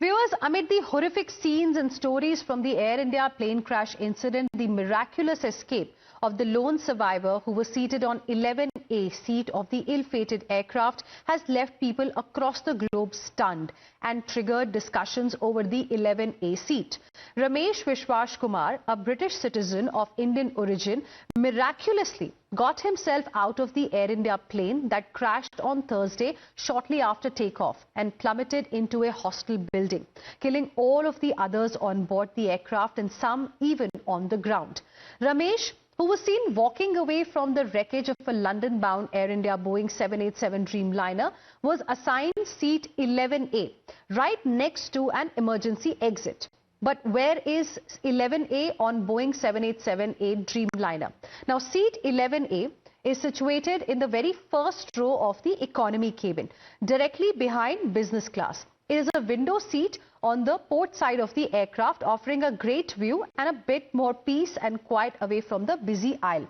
Viewers, amid the horrific scenes and stories from the Air India plane crash incident, the miraculous escape of the lone survivor who was seated on 11A seat of the ill-fated aircraft has left people across the globe stunned and triggered discussions over the 11A seat. Ramesh Vishwas Kumar, a British citizen of Indian origin, miraculously got himself out of the Air India plane that crashed on Thursday shortly after takeoff and plummeted into a hostel building, killing all of the others on board the aircraft and some even on the ground. Ramesh, who was seen walking away from the wreckage of a London-bound Air India Boeing 787 Dreamliner, was assigned seat 11A, right next to an emergency exit. But where is 11A on Boeing 787-8 Dreamliner? Now, seat 11A is situated in the very first row of the economy cabin, directly behind business class. It is a window seat on the port side of the aircraft, offering a great view and a bit more peace and quiet away from the busy aisle.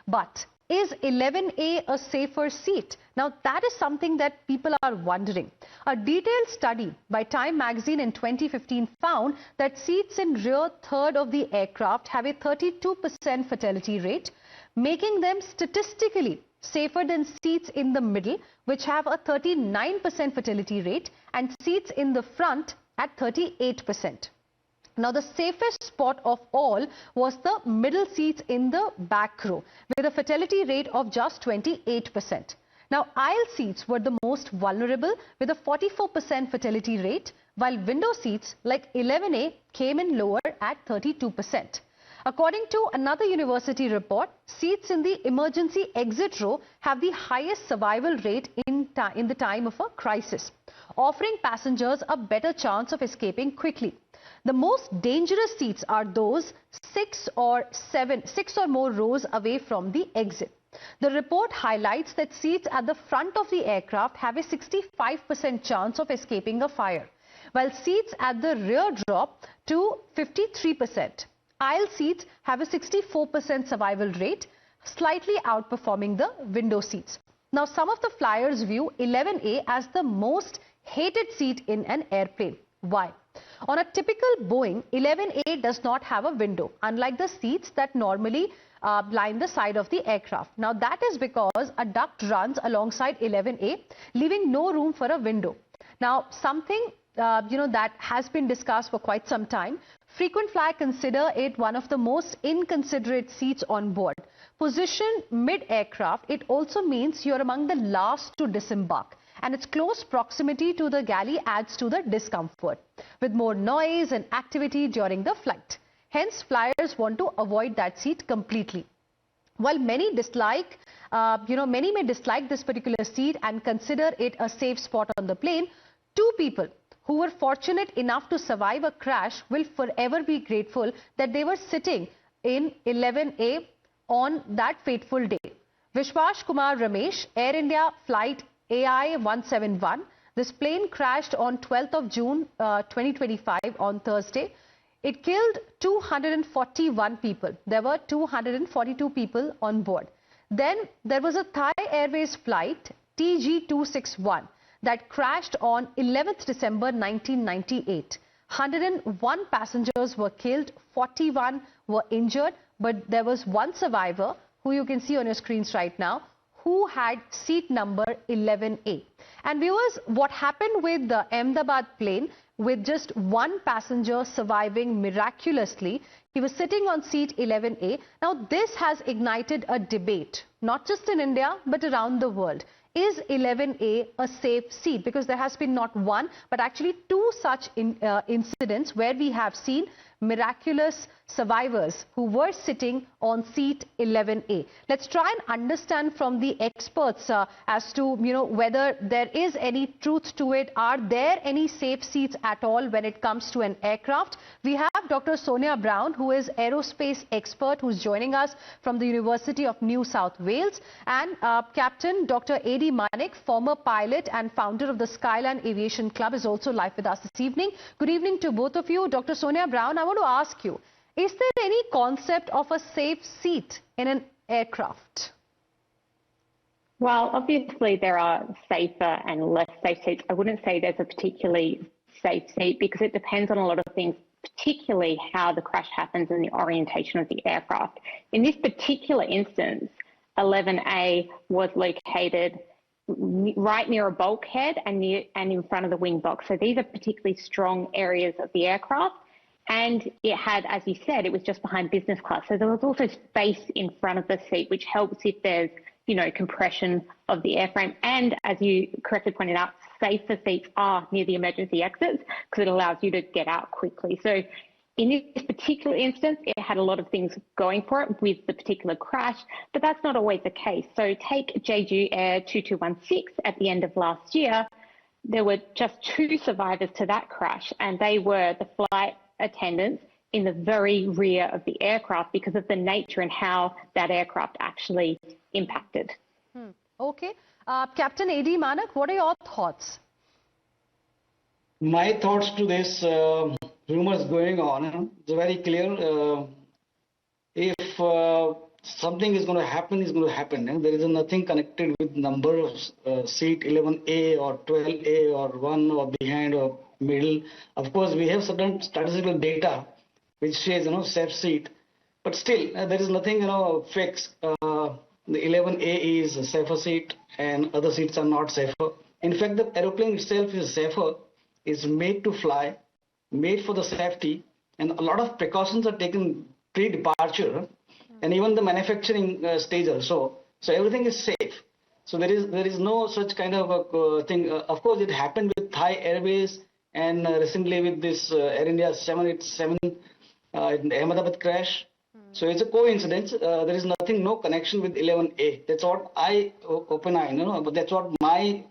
But is 11A a safer seat? Now, that is something that people are wondering. A detailed study by Time magazine in 2015 found that seats in rear third of the aircraft have a 32% fatality rate, making them statistically safer than seats in the middle, which have a 39% fatality rate, and seats in the front at 38%. Now, the safest spot of all was the middle seats in the back row, with a fatality rate of just 28%. Now, aisle seats were the most vulnerable, with a 44% fatality rate, while window seats like 11A came in lower at 32%. According to another university report, seats in the emergency exit row have the highest survival rate in the time of a crisis, offering passengers a better chance of escaping quickly. The most dangerous seats are those 6 or more rows away from the exit. The report highlights that seats at the front of the aircraft have a 65% chance of escaping a fire, while seats at the rear drop to 53%. Aisle seats have a 64% survival rate, slightly outperforming the window seats. Now, some of the flyers view 11A as the most hated seat in an airplane. Why? On a typical Boeing, 11A does not have a window, unlike the seats that normally line the side of the aircraft. Now, that is because a duct runs alongside 11A, leaving no room for a window. Now, something that has been discussed for quite some time. Frequent flyers consider it one of the most inconsiderate seats on board. Positioned mid-aircraft, it also means you're among the last to disembark, and its close proximity to the galley adds to the discomfort, with more noise and activity during the flight. Hence, flyers want to avoid that seat completely. While many may dislike this particular seat and consider it a safe spot on the plane, two people who were fortunate enough to survive a crash will forever be grateful that they were sitting in 11A on that fateful day. Vishwas Kumar Ramesh, Air India flight AI 171. This plane crashed on 12th of June 2025 on Thursday. It killed 241 people. There were 242 people on board. Then there was a Thai Airways flight TG261 that crashed on 11th December 1998. 101 passengers were killed, 41 were injured, but there was one survivor who you can see on your screens right now, who had seat number 11A. And viewers, what happened with the Ahmedabad plane, with just one passenger surviving miraculously, he was sitting on seat 11A. Now, this has ignited a debate, not just in India, but around the world. Is 11A a safe seat? Because there has been not one, but actually two such incidents where we have seen miraculous survivors who were sitting on seat 11A. Let's try and understand from the experts as to whether there is any truth to it. Are there any safe seats at all when it comes to an aircraft? We have Dr. Sonya Brown, who is Aerospace Expert, who's joining us from the University of New South Wales, and Captain Dr. D Manek, former pilot and founder of the Skyline Aviation Club, is also live with us this evening. Good evening to both of you. Dr. Sonya Brown, I want to ask you, is there any concept of a safe seat in an aircraft? Well, obviously there are safer and less safe seats. I wouldn't say there's a particularly safe seat because it depends on a lot of things, particularly how the crash happens and the orientation of the aircraft. In this particular instance, 11A was located right near a bulkhead and in front of the wing box. So these are particularly strong areas of the aircraft. And it had, as you said, it was just behind business class. So there was also space in front of the seat, which helps if there's, compression of the airframe. And as you correctly pointed out, safer seats are near the emergency exits because it allows you to get out quickly. So in this particular instance, it had a lot of things going for it with the particular crash, but that's not always the case. So take Jeju Air 2216 at the end of last year. There were just 2 survivors to that crash, and they were the flight attendants in the very rear of the aircraft because of the nature and how that aircraft actually impacted. Okay. Captain A.D. Manek, what are your thoughts? My thoughts to this rumors going on, it's very clear. If something is going to happen, it's going to happen. And there is nothing connected with number of seat 11A or 12A or 1 or behind or middle. Of course, we have certain statistical data which says, safe seat. But still, there is nothing, fixed. The 11A is a safer seat and other seats are not safer. In fact, the aeroplane itself is safer. It's made to fly, made for the safety, and a lot of precautions are taken pre-departure, and even the manufacturing stage also. So everything is safe. So there is no such kind of a thing. Of course, it happened with Thai Airways and recently with this Air India 787 Ahmedabad crash. So it's a coincidence. There is nothing, no connection with 11A. That's what I open eye, but that's what my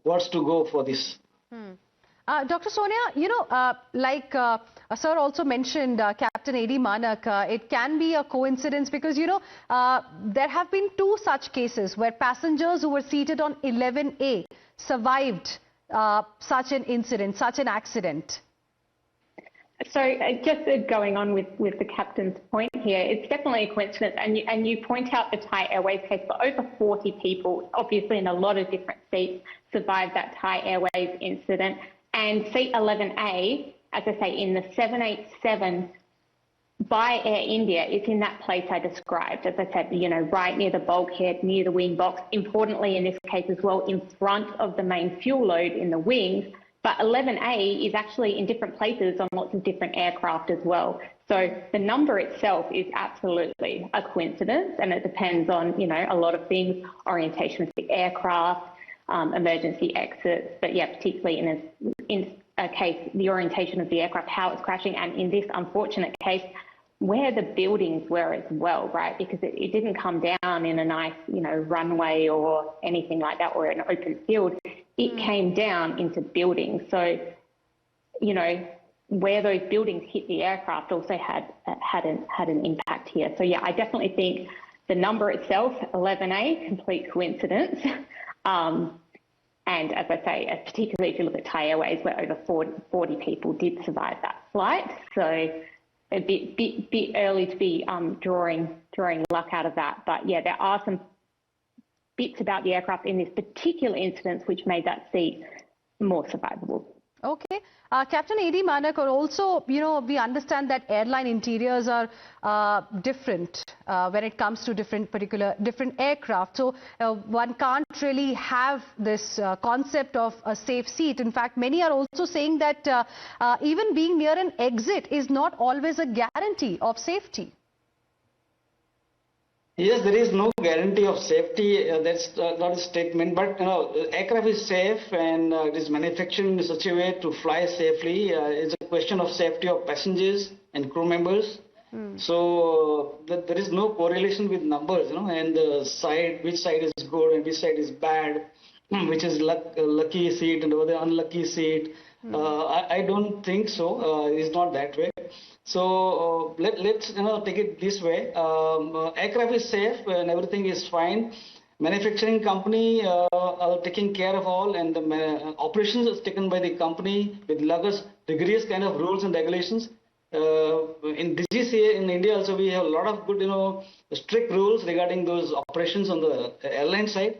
words to go for this. Dr. Sonya, like Sir also mentioned, Captain A.D. Manek, it can be a coincidence because, there have been 2 such cases where passengers who were seated on 11A survived such an incident, such an accident. So just going on with the captain's point here, it's definitely a coincidence. And you point out the Thai Airways case, but over 40 people, obviously in a lot of different seats, survived that Thai Airways incident. And seat 11A, as I say, in the 787 by Air India, it's in that place I described. As I said, right near the bulkhead, near the wing box. Importantly, in this case as well, in front of the main fuel load in the wings. But 11A is actually in different places on lots of different aircraft as well. So the number itself is absolutely a coincidence, and it depends on, a lot of things, orientation of the aircraft, emergency exits, but yeah, particularly in a case, the orientation of the aircraft, how it's crashing, and in this unfortunate case, where the buildings were as well, right? Because it didn't come down in a nice, runway or anything like that, or an open field. It came down into buildings. So, where those buildings hit the aircraft also had an impact here. So yeah, I definitely think the number itself, 11A, complete coincidence. And as I say, particularly if you look at Thai Airways, where over 40 people did survive that flight. So a bit early to be drawing luck out of that. But yeah, there are some bits about the aircraft in this particular incident which made that seat more survivable. Okay. Captain A.D. Manek, also, we understand that airline interiors are different when it comes to different aircraft. So one can't really have this concept of a safe seat. In fact, many are also saying that even being near an exit is not always a guarantee of safety. Yes, there is no guarantee of safety. That's not a statement. But aircraft is safe and it is manufactured in such a way to fly safely. It's a question of safety of passengers and crew members. So there is no correlation with numbers, and the which side is good and which side is bad, which is lucky seat and the unlucky seat. I don't think so. It's not that way. So let's take it this way. Aircraft is safe and everything is fine. Manufacturing company are taking care of all, and the operations is taken by the company with rigorous kind of rules and regulations. In DGCA in India also we have a lot of good strict rules regarding those operations on the airline side.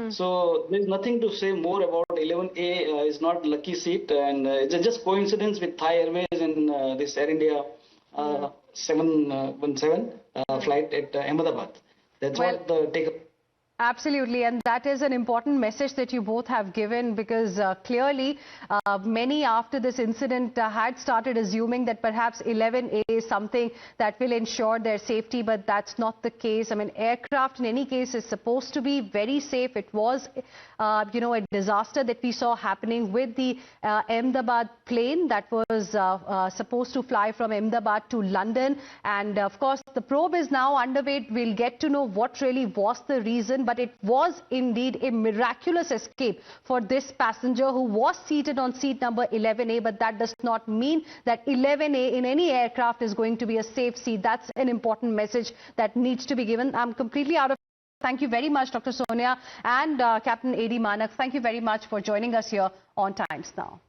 So there's nothing to say more about 11A. Is not lucky seat, and it's just coincidence with Thai Airways and this Air India 717 flight at Ahmedabad. That's what the take. Absolutely, and that is an important message that you both have given, because clearly many after this incident had started assuming that perhaps 11A is something that will ensure their safety, but that's not the case. I mean, aircraft in any case is supposed to be very safe. It was, a disaster that we saw happening with the Ahmedabad plane that was supposed to fly from Ahmedabad to London, and of course the probe is now underway. We'll get to know what really was the reason. But it was indeed a miraculous escape for this passenger who was seated on seat number 11A. But that does not mean that 11A in any aircraft is going to be a safe seat. That's an important message that needs to be given. I'm completely out of. Thank you very much, Dr. Sonya and Captain D Manek. Thank you very much for joining us here on Times Now.